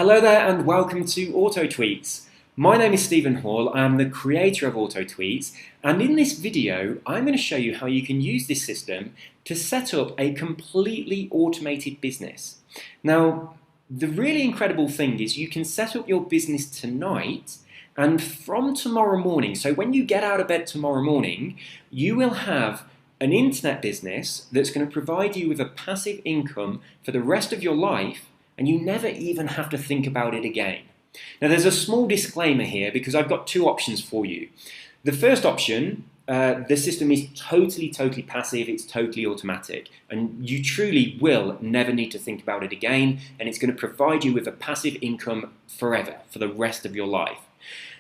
Hello there and welcome to AutoTweets. My name is Stephen Hall, I'm the creator of AutoTweets, and in this video I'm going to show you how you can use this system to set up a completely automated business. Now, the really incredible thing is you can set up your business tonight, and from tomorrow morning, so when you get out of bed tomorrow morning, you will have an internet business that's going to provide you with a passive income for the rest of your life, and you never even have to think about it again. Now there's a small disclaimer here because I've got two options for you. The first option, the system is totally passive, it's totally automatic, and you truly will never need to think about it again, and it's going to provide you with a passive income forever, for the rest of your life.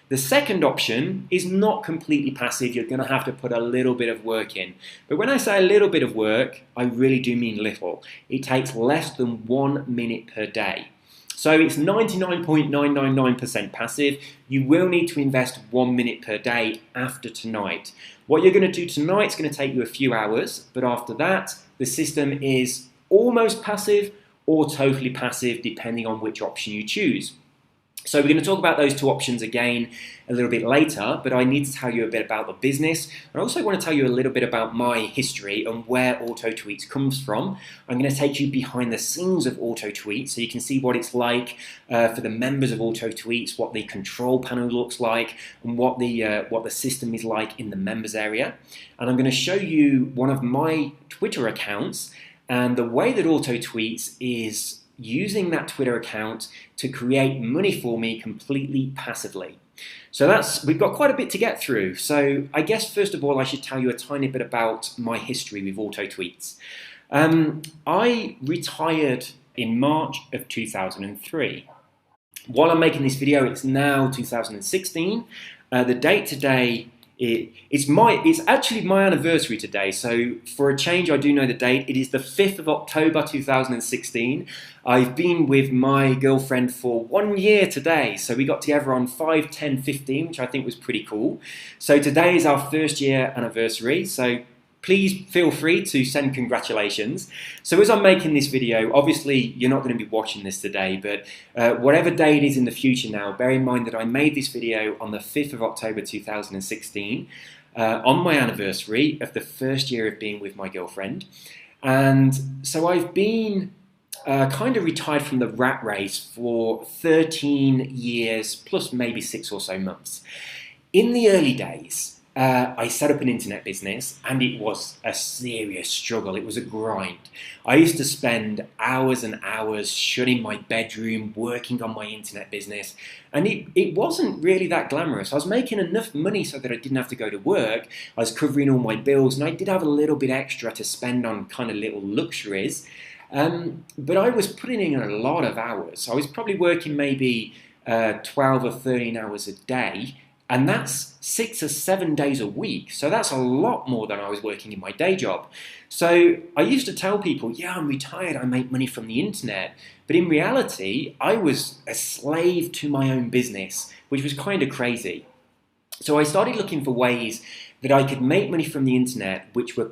The second option is not completely passive, you're going to have to put a little bit of work in. But when I say a little bit of work, I really do mean little. It takes less than 1 minute per day. So it's 99.999% passive. You will need to invest 1 minute per day after tonight. What you're going to do tonight is going to take you a few hours, but after that, the system is almost passive or totally passive, depending on which option you choose. So we're going to talk about those two options again a little bit later, but I need to tell you a bit about the business. I also want to tell you a little bit about my history and where AutoTweets comes from. I'm going to take you behind the scenes of AutoTweets so you can see what it's like for the members of AutoTweets, what the control panel looks like, and what the system is like in the members area. And I'm going to show you one of my Twitter accounts and the way that AutoTweets is using that Twitter account to create money for me completely passively. So we've got quite a bit to get through. So I guess first of all I should tell you a tiny bit about my history with AutoTweets. I retired in March of 2003. While I'm making this video, it's now 2016. The date today, it's actually my anniversary today, so for a change I do know the date. It is the 5th of October 2016. I've been with my girlfriend for 1 year today, so we got together on 5/10/15, which I think was pretty cool. So today is our first year anniversary, so please feel free to send congratulations. So as I'm making this video, obviously you're not going to be watching this today, but whatever day it is in the future now, bear in mind that I made this video on the 5th of October 2016, on my anniversary of the first year of being with my girlfriend. And so I've been kind of retired from the rat race for 13 years, plus maybe 6 or so months. In the early days, I set up an internet business and it was a serious struggle. It was a grind. I used to spend hours and hours shut in my bedroom working on my internet business, and it wasn't really that glamorous. I was making enough money so that I didn't have to go to work. I was covering all my bills, and I did have a little bit extra to spend on kind of little luxuries, but I was putting in a lot of hours. I was probably working maybe 12 or 13 hours a day, and that's 6 or 7 days a week. So that's a lot more than I was working in my day job. So I used to tell people, yeah, I'm retired, I make money from the internet. But in reality, I was a slave to my own business, which was kind of crazy. So I started looking for ways that I could make money from the internet, which were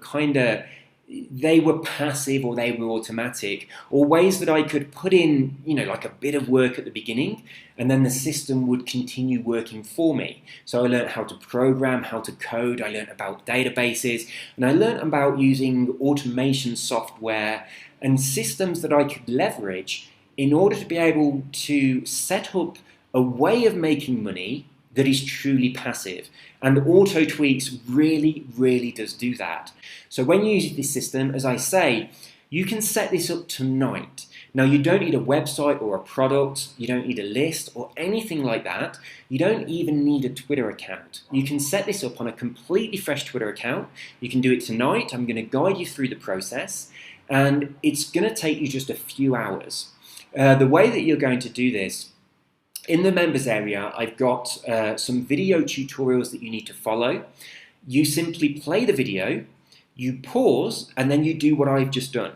they were passive or they were automatic, or ways that I could put in, like a bit of work at the beginning, and then the system would continue working for me. So I learned how to program, how to code, I learned about databases, and I learned about using automation software and systems that I could leverage in order to be able to set up a way of making money that is truly passive. And AutoTweets really does do that. So when you use this system, as I say, you can set this up tonight. Now you don't need a website or a product, you don't need a list or anything like that. You don't even need a Twitter account. You can set this up on a completely fresh Twitter account. You can do it tonight. I'm going to guide you through the process, and it's going to take you just a few hours. The way that you're going to do this, in the members area, I've got some video tutorials that you need to follow. You simply play the video, you pause, and then you do what I've just done.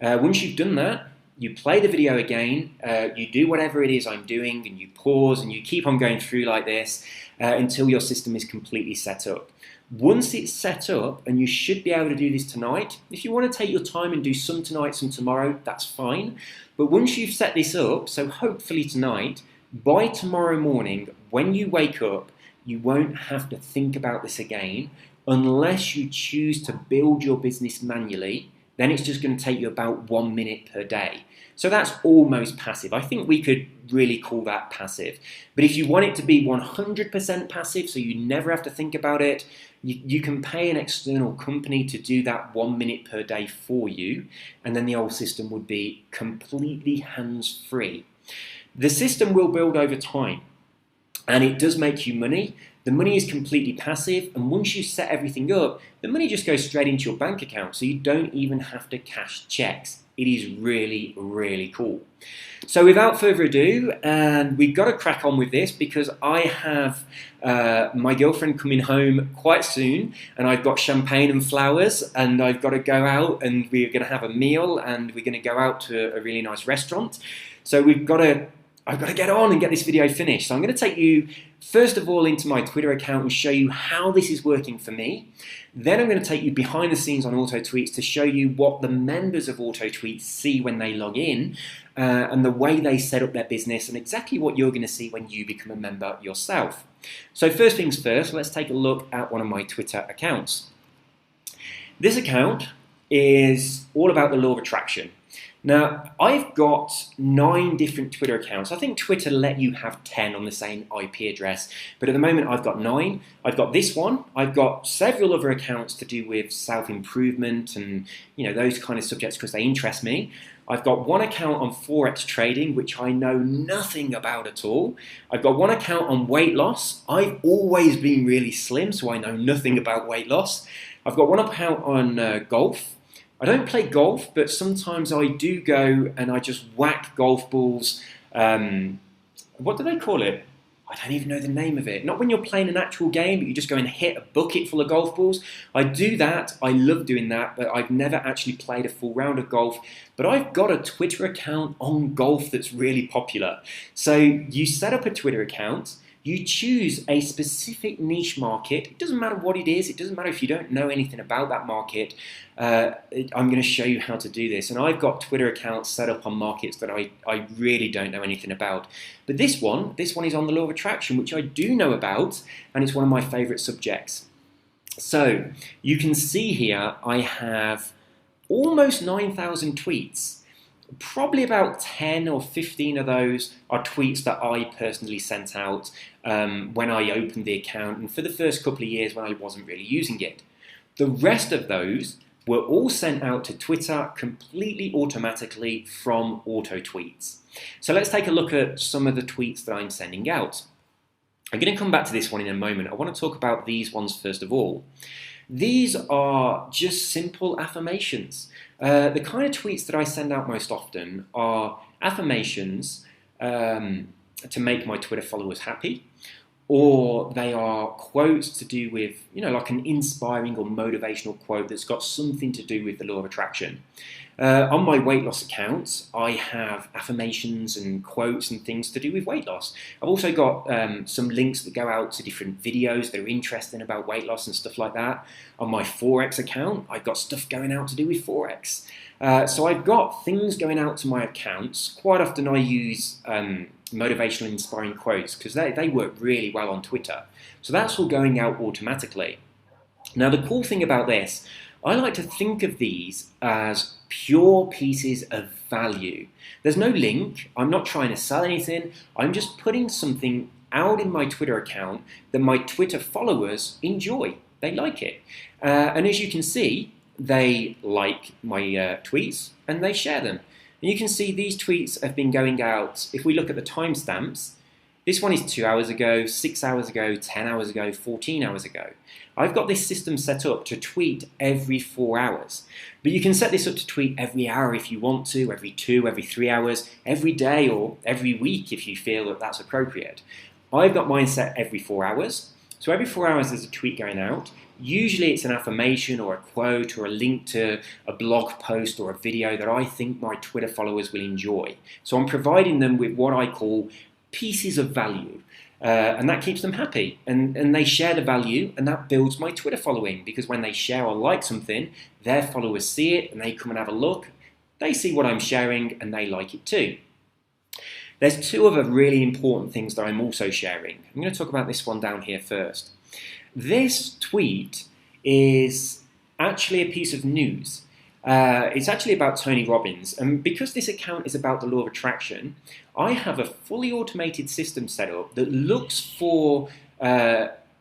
Once you've done that, you play the video again, you do whatever it is I'm doing, and you pause, and you keep on going through like this until your system is completely set up. Once it's set up, and you should be able to do this tonight, if you want to take your time and do some tonight, some tomorrow, that's fine. But once you've set this up, so hopefully tonight, by tomorrow morning, when you wake up, you won't have to think about this again unless you choose to build your business manually. Then it's just going to take you about 1 minute per day. So that's almost passive. I think we could really call that passive. But if you want it to be 100% passive, so you never have to think about it, you can pay an external company to do that 1 minute per day for you, and then the whole system would be completely hands-free. The system will build over time, and it does make you money. The money is completely passive, and once you set everything up, the money just goes straight into your bank account, so you don't even have to cash checks. It is really, really cool. So without further ado, and we've got to crack on with this because I have my girlfriend coming home quite soon, and I've got champagne and flowers, and I've got to go out, and we're going to have a meal, and we're going to go out to a really nice restaurant. So I've got to get on and get this video finished. So I'm going to take you first of all into my Twitter account and show you how this is working for me. Then I'm going to take you behind the scenes on AutoTweets to show you what the members of AutoTweets see when they log in and the way they set up their business, and exactly what you're going to see when you become a member yourself. So first things first, let's take a look at one of my Twitter accounts. This account is all about the law of attraction. Now, I've got 9 different Twitter accounts. I think Twitter let you have 10 on the same IP address, but at the moment I've got 9. I've got this one. I've got several other accounts to do with self-improvement and those kind of subjects because they interest me. I've got one account on Forex trading, which I know nothing about at all. I've got one account on weight loss. I've always been really slim, so I know nothing about weight loss. I've got one account on golf. I don't play golf, but sometimes I do go and I just whack golf balls. What do they call it? I don't even know the name of it. Not when you're playing an actual game, but you just go and hit a bucket full of golf balls. I do that. I love doing that, but I've never actually played a full round of golf. But I've got a Twitter account on golf that's really popular. So you set up a Twitter account. You choose a specific niche market. It doesn't matter what it is. It doesn't matter if you don't know anything about that market. I'm going to show you how to do this. And I've got Twitter accounts set up on markets that I really don't know anything about. But this one is on the law of attraction, which I do know about, and it's one of my favorite subjects. So you can see here I have almost 9,000 tweets. Probably about 10 or 15 of those are tweets that I personally sent out when I opened the account and for the first couple of years when I wasn't really using it. The rest of those were all sent out to Twitter completely automatically from AutoTweets. So let's take a look at some of the tweets that I'm sending out. I'm going to come back to this one in a moment. I want to talk about these ones first of all. These are just simple affirmations. The kind of tweets that I send out most often are affirmations to make my Twitter followers happy, or they are quotes to do with, like an inspiring or motivational quote that's got something to do with the law of attraction. On my weight loss account, I have affirmations and quotes and things to do with weight loss. I've also got some links that go out to different videos that are interesting about weight loss and stuff like that. On my Forex account, I've got stuff going out to do with Forex. So I've got things going out to my accounts. Quite often I use motivational and inspiring quotes because they work really well on Twitter. So that's all going out automatically. Now the cool thing about this, I like to think of these as pure pieces of value. There's no link. I'm not trying to sell anything. I'm just putting something out in my Twitter account that my Twitter followers enjoy. They like it. And as you can see, they like my tweets and they share them. And you can see these tweets have been going out. If we look at the timestamps, this one is 2 hours ago, 6 hours ago, 10 hours ago, 14 hours ago. I've got this system set up to tweet every 4 hours. But you can set this up to tweet every hour if you want to, every 2, every 3 hours, every day or every week if you feel that that's appropriate. I've got mine set every 4 hours. So every 4 hours there's a tweet going out. Usually it's an affirmation or a quote or a link to a blog post or a video that I think my Twitter followers will enjoy. So I'm providing them with what I call pieces of value. And that keeps them happy, and they share the value, and that builds my Twitter following, because when they share or like something, their followers see it and they come and have a look. They see what I'm sharing and they like it too. There's two other really important things that I'm also sharing. I'm going to talk about this one down here first. This tweet is actually a piece of news. It's actually about Tony Robbins, and because this account is about the law of attraction, I have a fully automated system set up that looks for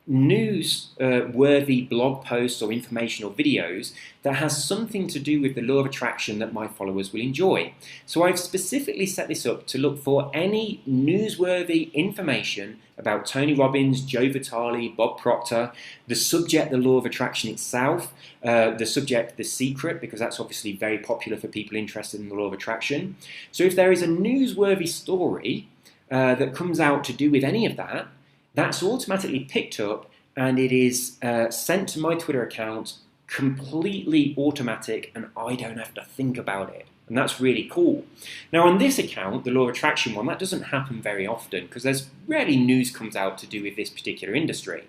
news-worthy blog posts or information or videos that has something to do with the law of attraction that my followers will enjoy. So I've specifically set this up to look for any newsworthy information about Tony Robbins, Joe Vitale, Bob Proctor, the subject, the law of attraction itself, the subject, the secret, because that's obviously very popular for people interested in the law of attraction. So if there is a newsworthy story that comes out to do with any of that, that's automatically picked up and it is sent to my Twitter account, completely automatic, and I don't have to think about it. And that's really cool. Now on this account, the law of attraction one, that doesn't happen very often because there's rarely news comes out to do with this particular industry.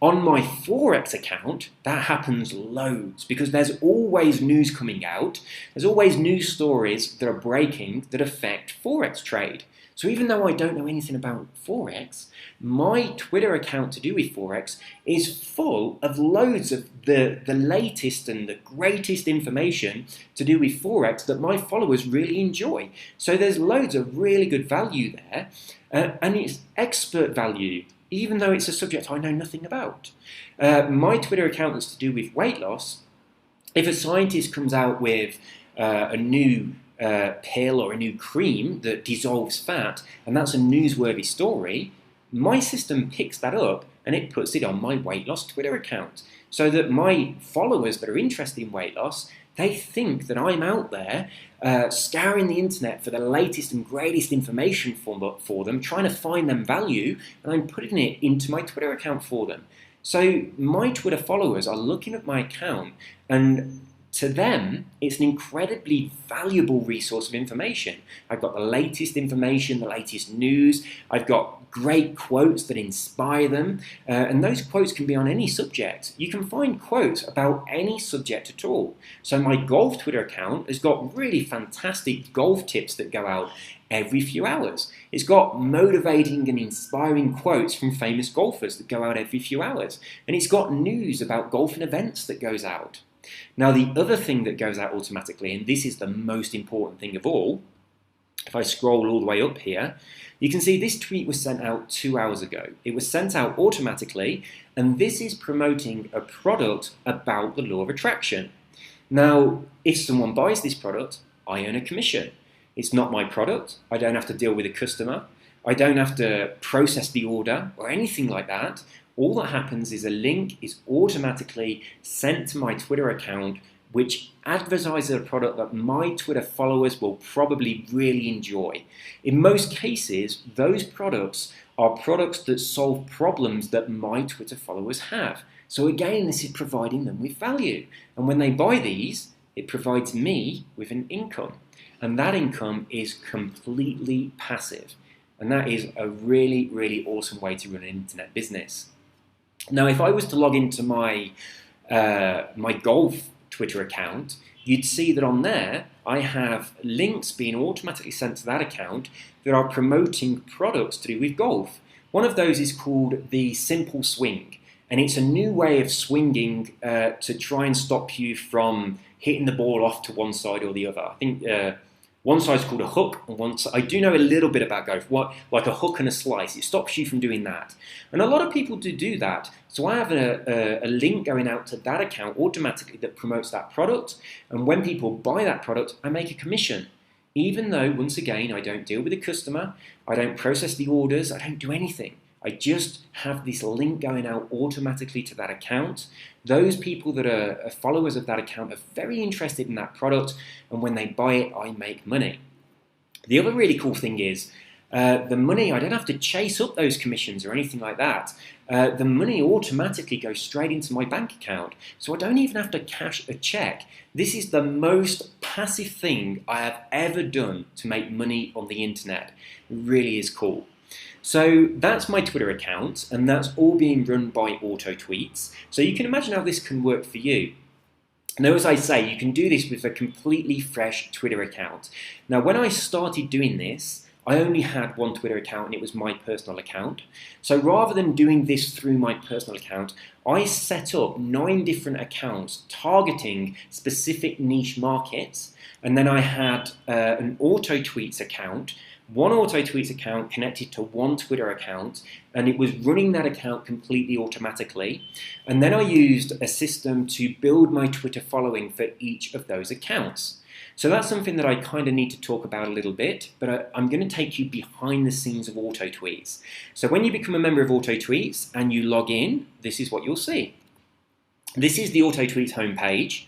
On my Forex account, that happens loads because there's always news coming out. There's always news stories that are breaking that affect Forex trade. So even though I don't know anything about Forex, my Twitter account to do with Forex is full of loads of the latest and the greatest information to do with Forex that my followers really enjoy. So there's loads of really good value there, and it's expert value, even though it's a subject I know nothing about. My Twitter account is to do with weight loss. If a scientist comes out with a new pill or a new cream that dissolves fat, and that's a newsworthy story, my system picks that up and it puts it on my weight loss Twitter account, so that my followers that are interested in weight loss, they think that I'm out there scouring the internet for the latest and greatest information for them, trying to find them value, and I'm putting it into my Twitter account for them. So my Twitter followers are looking at my account, and to them, it's an incredibly valuable resource of information. I've got the latest information, the latest news. I've got great quotes that inspire them. And those quotes can be on any subject. You can find quotes about any subject at all. So my golf Twitter account has got really fantastic golf tips that go out every few hours. It's got motivating and inspiring quotes from famous golfers that go out every few hours. And it's got news about golfing events that goes out. Now, the other thing that goes out automatically, and this is the most important thing of all, if I scroll all the way up here, you can see this tweet was sent out 2 hours ago. It was sent out automatically, and this is promoting a product about the law of attraction. Now, if someone buys this product, I earn a commission. It's not my product. I don't have to deal with a customer. I don't have to process the order or anything like that. All that happens is a link is automatically sent to my Twitter account, which advertises a product that my Twitter followers will probably really enjoy. In most cases, those products are products that solve problems that my Twitter followers have. So again, this is providing them with value. And when they buy these, it provides me with an income. And that income is completely passive. And that is a really, really awesome way to run an internet business. Now, if I was to log into my golf Twitter account, you'd see that on there I have links being automatically sent to that account that are promoting products to do with golf. One of those is called the Simple Swing, and it's a new way of swinging to try and stop you from hitting the ball off to one side or the other. I think one side's called a hook, and I do know a little bit about golf, like a hook and a slice. It stops you from doing that. And a lot of people do that. So I have a link going out to that account automatically that promotes that product. And when people buy that product, I make a commission. Even though, once again, I don't deal with the customer, I don't process the orders, I don't do anything. I just have this link going out automatically to that account. Those people that are followers of that account are very interested in that product, and when they buy it, I make money. The other really cool thing is the money, I don't have to chase up those commissions or anything like that. The money automatically goes straight into my bank account, so I don't even have to cash a check. This is the most passive thing I have ever done to make money on the internet. It really is cool. So that's my Twitter account, and that's all being run by AutoTweets. So you can imagine how this can work for you. Now, as I say, you can do this with a completely fresh Twitter account. Now, when I started doing this, I only had one Twitter account and it was my personal account. So rather than doing this through my personal account, I set up 9 different accounts targeting specific niche markets. And then I had an AutoTweets account, one AutoTweets account connected to one Twitter account, and it was running that account completely automatically. And then I used a system to build my Twitter following for each of those accounts. So that's something that I kind of need to talk about a little bit, but I'm going to take you behind the scenes of AutoTweets. So when you become a member of AutoTweets and you log in, this is what you'll see. This is the AutoTweets homepage.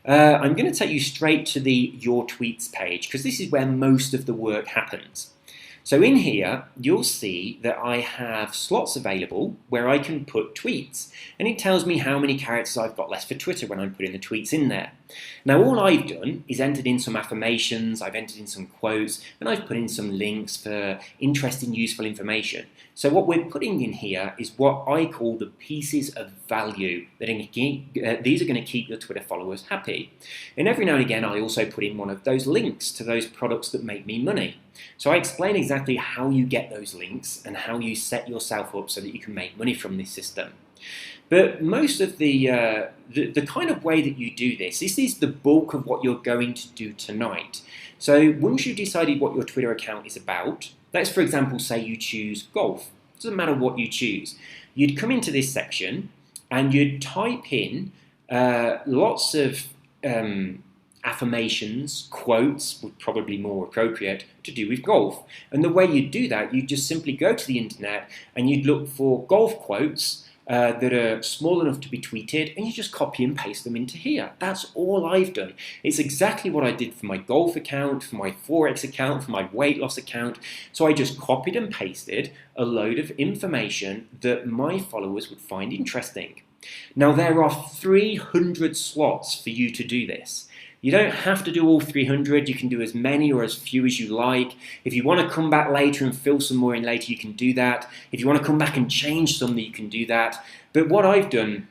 I'm going to take you straight to the Your Tweets page because this is where most of the work happens. So in here, you'll see that I have slots available where I can put tweets, and it tells me how many characters I've got left for Twitter when I'm putting the tweets in there. Now, all I've done is entered in some affirmations, I've entered in some quotes, and I've put in some links for interesting, useful information. So what we're putting in here is what I call the pieces of value that these are going to keep your Twitter followers happy. And every now and again, I also put in one of those links to those products that make me money. So I explain exactly how you get those links and how you set yourself up so that you can make money from this system. But most of the kind of way that you do this is the bulk of what you're going to do tonight. So once you've decided what your Twitter account is about, let's for example say you choose golf. It doesn't matter what you choose. You'd come into this section and you'd type in lots of affirmations, quotes would probably be more appropriate to do with golf. And the way you'd do that, you'd just simply go to the internet and you'd look for golf quotes that are small enough to be tweeted, and you just copy and paste them into here. That's all I've done. It's exactly what I did for my golf account, for my Forex account, for my weight loss account. So I just copied and pasted a load of information that my followers would find interesting. Now, there are 300 slots for you to do this. You don't have to do all 300, you can do as many or as few as you like. If you want to come back later and fill some more in later, you can do that. If you want to come back and change some, you can do that. But what I've done,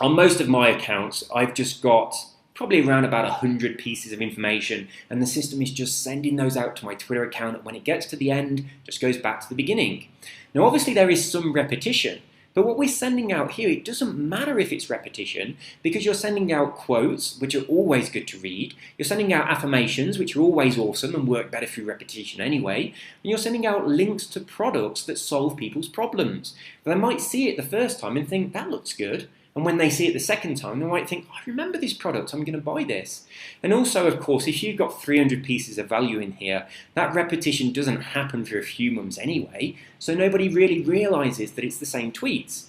on most of my accounts, I've just got probably around about 100 pieces of information, and the system is just sending those out to my Twitter account, and when it gets to the end, just goes back to the beginning. Now obviously there is some repetition, but what we're sending out here, it doesn't matter if it's repetition, because you're sending out quotes, which are always good to read. You're sending out affirmations, which are always awesome and work better through repetition anyway. And you're sending out links to products that solve people's problems. They might see it the first time and think, that looks good. And when they see it the second time, they might think, I remember this product, I'm going to buy this. And also, of course, if you've got 300 pieces of value in here, that repetition doesn't happen for a few months anyway, so nobody really realizes that it's the same tweets.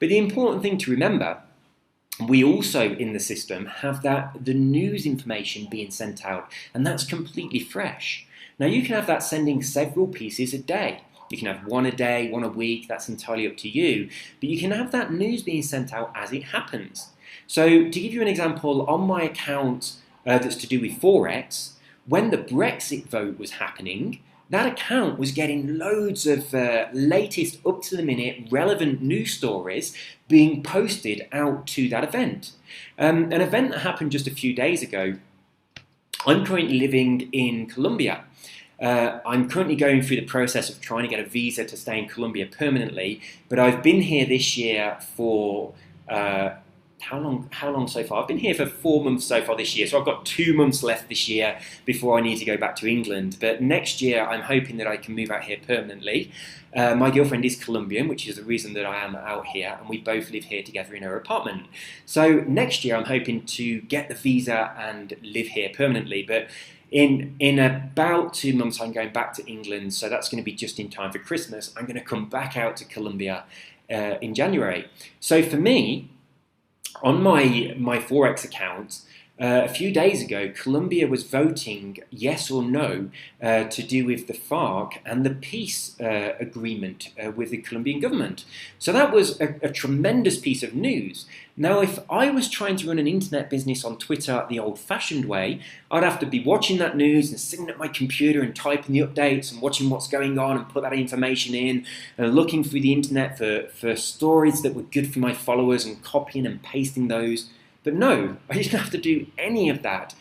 But the important thing to remember, we also in the system have the news information being sent out, and that's completely fresh. Now you can have that sending several pieces a day. You can have one a day, one a week, that's entirely up to you. But you can have that news being sent out as it happens. So to give you an example, on my account that's to do with Forex, when the Brexit vote was happening, that account was getting loads of latest, up-to-the-minute, relevant news stories being posted out to that event. An event that happened just a few days ago. I'm currently living in Colombia. I'm currently going through the process of trying to get a visa to stay in Colombia permanently, but I've been here this year for, how long so far? I've been here for 4 months so far this year, so I've got 2 months left this year before I need to go back to England. But next year, I'm hoping that I can move out here permanently. My girlfriend is Colombian, which is the reason that I am out here, and we both live here together in her apartment. So next year, I'm hoping to get the visa and live here permanently, but in about 2 months, I'm going back to England, so that's going to be just in time for Christmas. I'm going to come back out to Colombia in January. So for me, on my Forex account, A few days ago, Colombia was voting yes or no to do with the FARC and the peace agreement with the Colombian government. So that was a tremendous piece of news. Now, if I was trying to run an internet business on Twitter the old-fashioned way, I'd have to be watching that news and sitting at my computer and typing the updates and watching what's going on and put that information in and looking through the internet for stories that were good for my followers and copying and pasting those. But no, I didn't have to do any of that.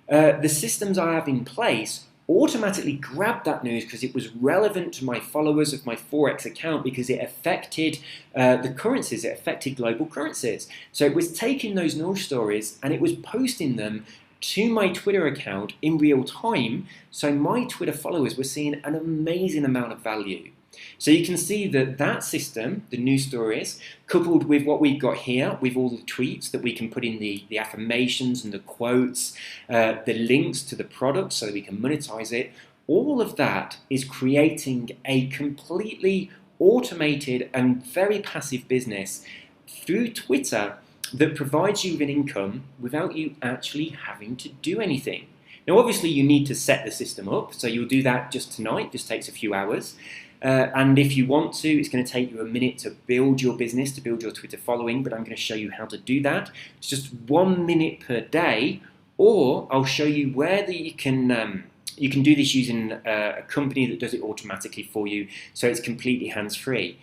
The systems I have in place automatically grabbed that news because it was relevant to my followers of my Forex account because it affected the currencies, it affected global currencies. So it was taking those news stories and it was posting them to my Twitter account in real time, so my Twitter followers were seeing an amazing amount of value. So you can see that that system, the news stories, coupled with what we've got here, with all the tweets that we can put in the affirmations and the quotes, the links to the product so that we can monetize it, all of that is creating a completely automated and very passive business through Twitter that provides you with an income without you actually having to do anything. Now, obviously, you need to set the system up, so you'll do that just tonight, just takes a few hours. And if you want to, it's going to take you a minute to build your business, to build your Twitter following, but I'm going to show you how to do that. It's just 1 minute per day, or I'll show you where you can do this using a company that does it automatically for you, so it's completely hands-free.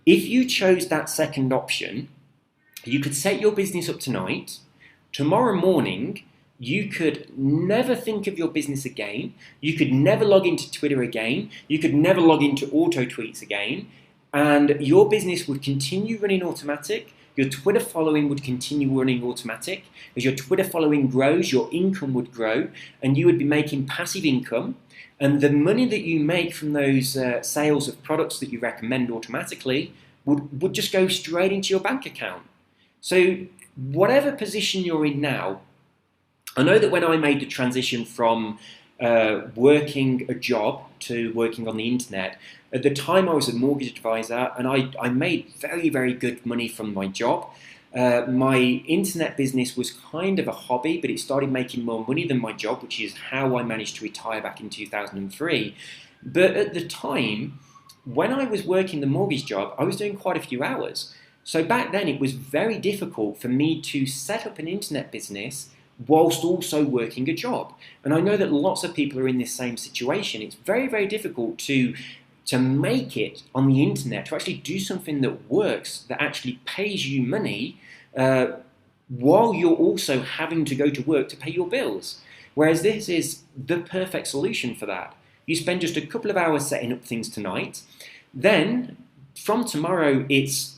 If you chose that second option, you could set your business up tonight. Tomorrow morning, you could never think of your business again. You could never log into Twitter again. You could never log into AutoTweets again. And your business would continue running automatic. Your Twitter following would continue running automatic. As your Twitter following grows, your income would grow, and you would be making passive income. And the money that you make from those sales of products that you recommend automatically would just go straight into your bank account. So whatever position you're in now, I know that when I made the transition from working a job to working on the internet, at the time I was a mortgage advisor and I made very, very good money from my job. My internet business was kind of a hobby, but it started making more money than my job, which is how I managed to retire back in 2003. But at the time, when I was working the mortgage job, I was doing quite a few hours. So back then it was very difficult for me to set up an internet business whilst also working a job. And I know that lots of people are in this same situation. It's very, very difficult to make it on the internet, to actually do something that works, that actually pays you money, while you're also having to go to work to pay your bills. Whereas this is the perfect solution for that. You spend just a couple of hours setting up things tonight. Then, from tomorrow, it's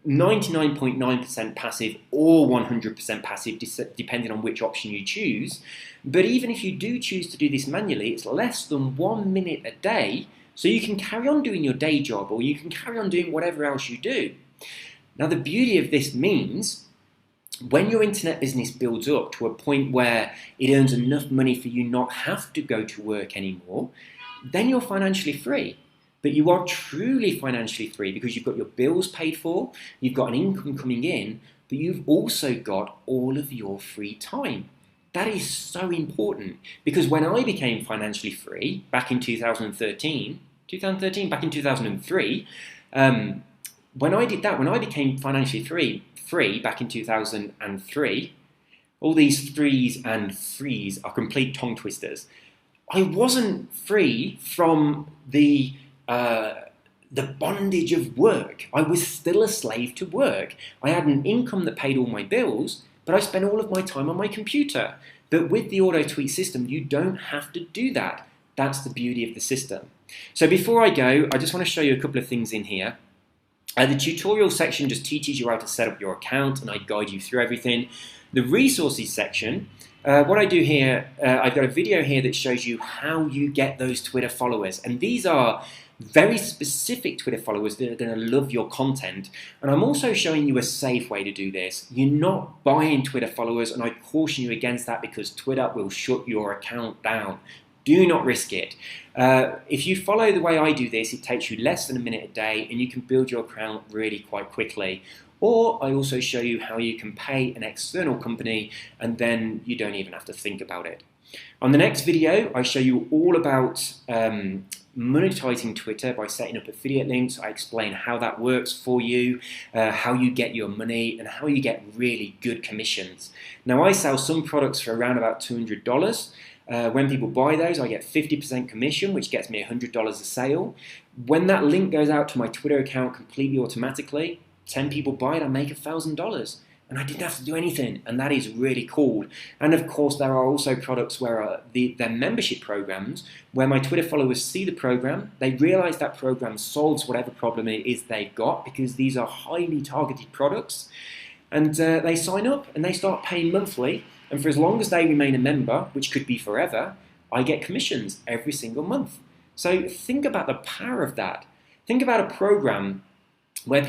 99.9% passive or 100% passive, depending on which option you choose. But even if you do choose to do this manually, it's less than 1 minute a day, so you can carry on doing your day job or you can carry on doing whatever else you do. Now, the beauty of this means when your internet business builds up to a point where it earns enough money for you not have to go to work anymore, then you're financially free. But you are truly financially free because you've got your bills paid for, you've got an income coming in, but you've also got all of your free time. That is so important because when I became financially free back in 2003, when I did that, when I became financially free back in 2003, all these threes and threes are complete tongue twisters. I wasn't free from the bondage of work. I was still a slave to work. I had an income that paid all my bills, but I spent all of my time on my computer. But with the AutoTweet system, you don't have to do that. That's the beauty of the system. So before I go, I just want to show you a couple of things in here. The tutorial section just teaches you how to set up your account, and I guide you through everything. The resources section, what I do here, I've got a video here that shows you how you get those Twitter followers. And these are very specific Twitter followers that are going to love your content. And I'm also showing you a safe way to do this. You're not buying Twitter followers, and I caution you against that because Twitter will shut your account down. Do not risk it. If you follow the way I do this, it takes you less than a minute a day and you can build your account really quite quickly. Or I also show you how you can pay an external company and then you don't even have to think about it. On the next video, I show you all about monetizing Twitter by setting up affiliate links. I explain how that works for you, how you get your money, and how you get really good commissions. Now, I sell some products for around about $200. When people buy those, I get 50% commission, which gets me $100 a sale. When that link goes out to my Twitter account completely automatically, 10 people buy it, I make $1,000. And I didn't have to do anything, and that is really cool. And of course, there are also products where they're membership programs, where my Twitter followers see the program, they realize that program solves whatever problem it is they've got, because these are highly targeted products, and they sign up and they start paying monthly. And for as long as they remain a member, which could be forever, I get commissions every single month. So think about the power of that. Think about a program where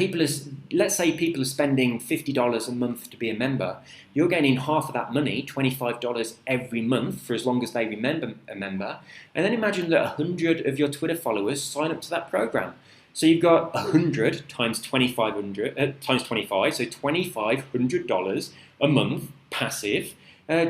let's say people are spending $50 a month to be a member. You're getting half of that money, $25 every month, for as long as they remain a member. And then imagine that 100 of your Twitter followers sign up to that program. So you've got 100 times 2,500 times 25, so $2,500 a month passive,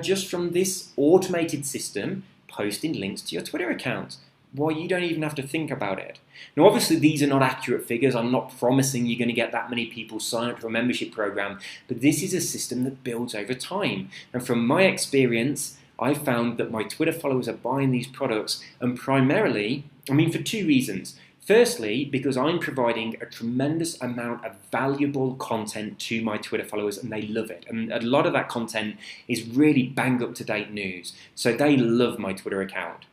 just from this automated system posting links to your Twitter account. Well, you don't even have to think about it. Now, obviously, these are not accurate figures. I'm not promising you're going to get that many people sign up to a membership program, but this is a system that builds over time. And from my experience, I've found that my Twitter followers are buying these products, and primarily, for two reasons. Firstly, because I'm providing a tremendous amount of valuable content to my Twitter followers, and they love it. And a lot of that content is really bang up-to-date news, so they love my Twitter account.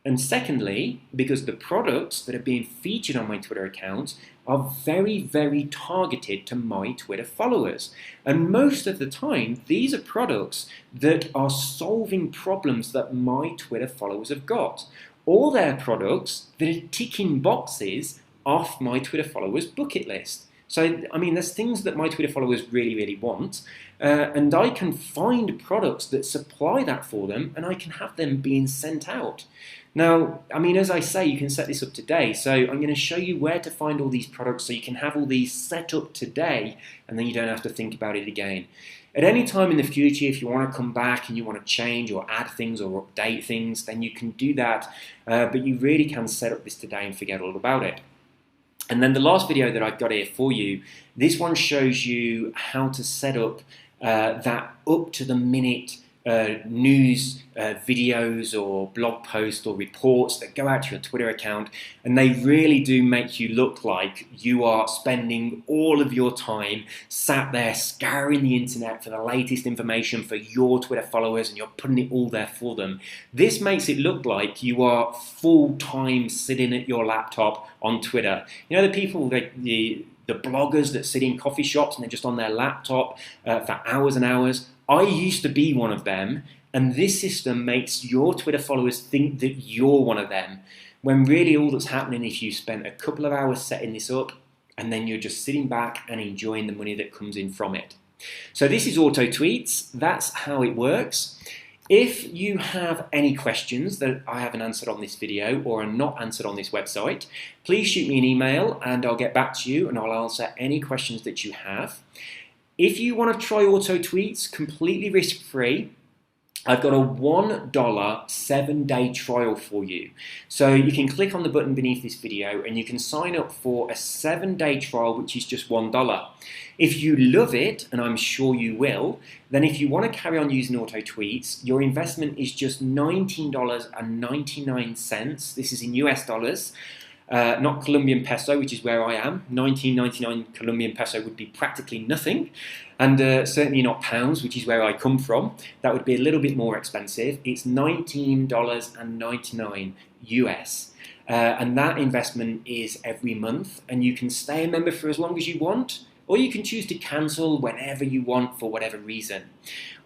And secondly, because the products that are being featured on my Twitter account are very, very targeted to my Twitter followers. And most of the time, these are products that are solving problems that my Twitter followers have got. Or they're products that are ticking boxes off my Twitter followers' bucket list. So, there's things that my Twitter followers really, really want, and I can find products that supply that for them, and I can have them being sent out. Now, as I say, you can set this up today, so I'm going to show you where to find all these products so you can have all these set up today, and then you don't have to think about it again. At any time in the future, if you want to come back and you want to change or add things or update things, then you can do that, but you really can set up this today and forget all about it. And then the last video that I've got here for you, this one shows you how to set up that up-to-the-minute news videos or blog posts or reports that go out to your Twitter account, and they really do make you look like you are spending all of your time sat there scouring the internet for the latest information for your Twitter followers, and you're putting it all there for them. This makes it look like you are full-time sitting at your laptop on Twitter. You know, the people, the bloggers that sit in coffee shops and they're just on their laptop for hours and hours. I used to be one of them, and this system makes your Twitter followers think that you're one of them, when really all that's happening is you spent a couple of hours setting this up, and then you're just sitting back and enjoying the money that comes in from it. So this is AutoTweets. That's how it works. If you have any questions that I haven't answered on this video or are not answered on this website, please shoot me an email and I'll get back to you and I'll answer any questions that you have. If you want to try AutoTweets completely risk-free, I've got a $1 7-day trial for you. So you can click on the button beneath this video and you can sign up for a 7-day trial, which is just $1. If you love it, and I'm sure you will, then if you want to carry on using AutoTweets, your investment is just $19.99. This is in US dollars. Not Colombian peso, which is where I am. 19.99 Colombian peso would be practically nothing, and certainly not pounds, which is where I come from. That would be a little bit more expensive. It's $19.99 US, and that investment is every month, and you can stay a member for as long as you want, or you can choose to cancel whenever you want for whatever reason.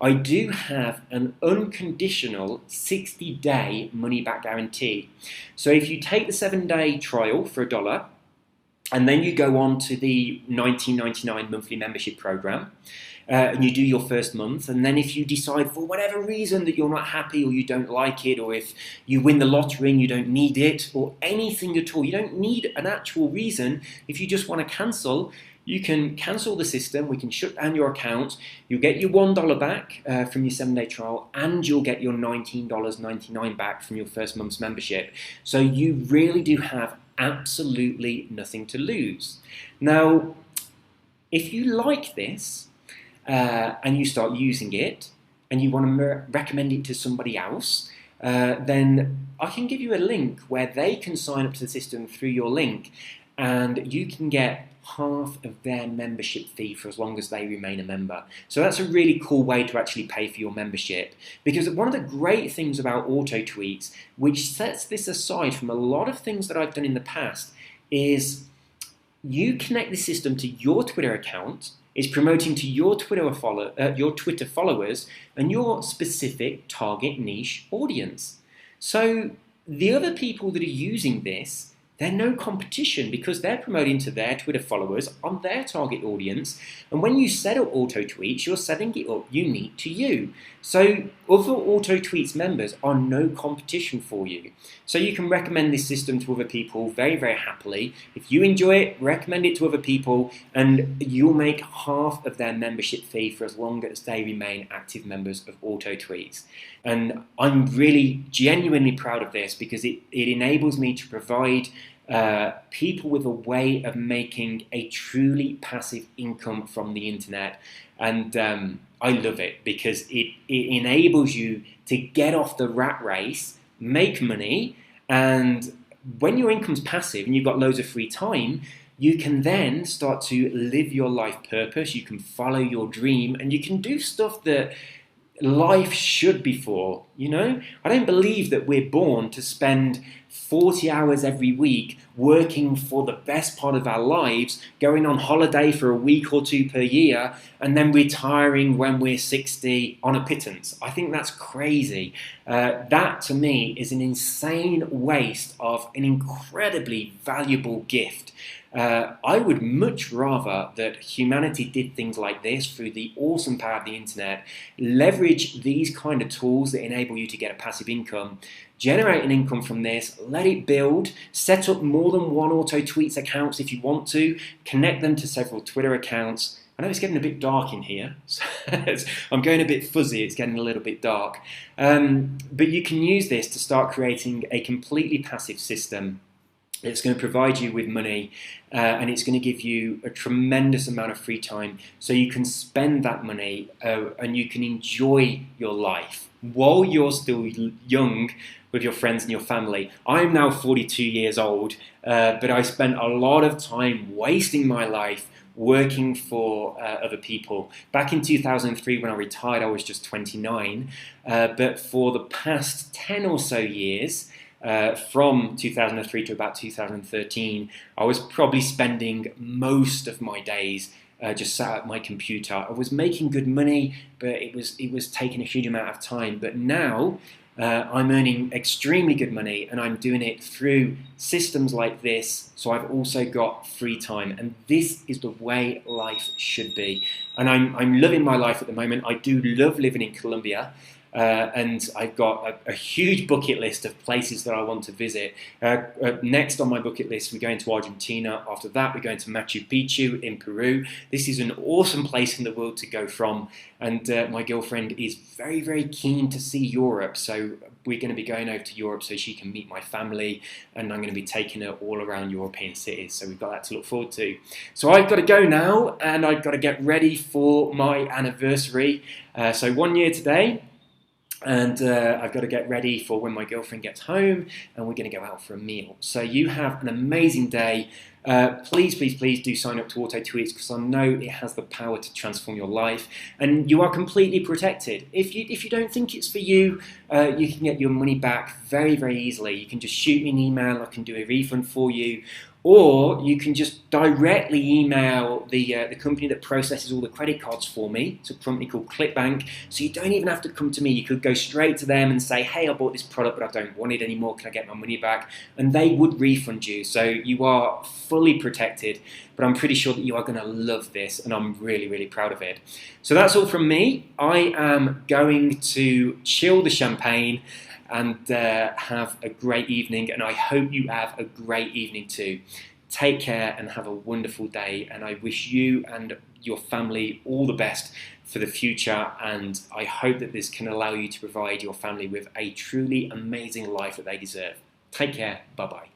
I do have an unconditional 60-day money-back guarantee. So if you take the 7-day trial for $1, and then you go on to the $19.99 monthly membership program, and you do your first month, and then if you decide for whatever reason that you're not happy or you don't like it, or if you win the lottery and you don't need it, or anything at all, you don't need an actual reason. If you just want to cancel, you can cancel the system, we can shut down your account, you'll get your $1 back from your 7-day trial, and you'll get your $19.99 back from your first month's membership. So you really do have absolutely nothing to lose. Now, if you like this and you start using it and you want to recommend it to somebody else, then I can give you a link where they can sign up to the system through your link, and you can get half of their membership fee for as long as they remain a member. So that's a really cool way to actually pay for your membership, because one of the great things about AutoTweets, which sets this aside from a lot of things that I've done in the past, is you connect the system to your Twitter account. It's promoting to your Twitter followers and your specific target niche audience. So the other people that are using this, they're no competition, because they're promoting to their Twitter followers on their target audience. And when you set up AutoTweets, you're setting it up unique to you. So other AutoTweets members are no competition for you. So you can recommend this system to other people very, very happily. If you enjoy it, recommend it to other people, and you'll make half of their membership fee for as long as they remain active members of AutoTweets. And I'm really genuinely proud of this, because it enables me to provide people with a way of making a truly passive income from the internet. And I love it, because it enables you to get off the rat race, make money, and when your income's passive and you've got loads of free time, you can then start to live your life purpose, you can follow your dream, and you can do stuff that life should be for, you know? I don't believe that we're born to spend 40 hours every week working for the best part of our lives, going on holiday for a week or two per year, and then retiring when we're 60 on a pittance. I think that's crazy. That, to me, is an insane waste of an incredibly valuable gift. I would much rather that humanity did things like this through the awesome power of the internet, leverage these kind of tools that enable you to get a passive income, generate an income from this, let it build, set up more than one AutoTweets accounts if you want to, connect them to several Twitter accounts. I know it's getting a bit dark in here, so I'm going a bit fuzzy, it's getting a little bit dark. But you can use this to start creating a completely passive system. It's going to provide you with money, and it's going to give you a tremendous amount of free time, so you can spend that money and you can enjoy your life while you're still young with your friends and your family. I'm now 42 years old, but I spent a lot of time wasting my life working for other people. Back in 2003, when I retired, I was just 29, but for the past 10 or so years, from 2003 to about 2013, I was probably spending most of my days just sat at my computer. I was making good money, but it was taking a huge amount of time. But now I'm earning extremely good money, and I'm doing it through systems like this. So I've also got free time, and this is the way life should be. And I'm loving my life at the moment. I do love living in Colombia. And I've got a huge bucket list of places that I want to visit. Next on my bucket list, we're going to Argentina. After that, we're going to Machu Picchu in Peru. This is an awesome place in the world to go from. And my girlfriend is very, very keen to see Europe. So we're going to be going over to Europe so she can meet my family. And I'm going to be taking her all around European cities. So we've got that to look forward to. So I've got to go now, and I've got to get ready for my anniversary. So 1 year today. And I've got to get ready for when my girlfriend gets home, and we're going to go out for a meal. So you have an amazing day. Please, please, please do sign up to AutoTweets, because I know it has the power to transform your life, and you are completely protected. If you don't think it's for you, you can get your money back very, very easily. You can just shoot me an email. I can do a refund for you. Or you can just directly email the company that processes all the credit cards for me. It's a company called ClickBank. So you don't even have to come to me. You could go straight to them and say, hey, I bought this product, but I don't want it anymore. Can I get my money back? And they would refund you. So you are fully protected. But I'm pretty sure that you are going to love this, and I'm really, really proud of it. So that's all from me. I am going to chill the champagne and have a great evening, and I hope you have a great evening too. Take care and have a wonderful day, and I wish you and your family all the best for the future, and I hope that this can allow you to provide your family with a truly amazing life that they deserve. Take care, bye-bye.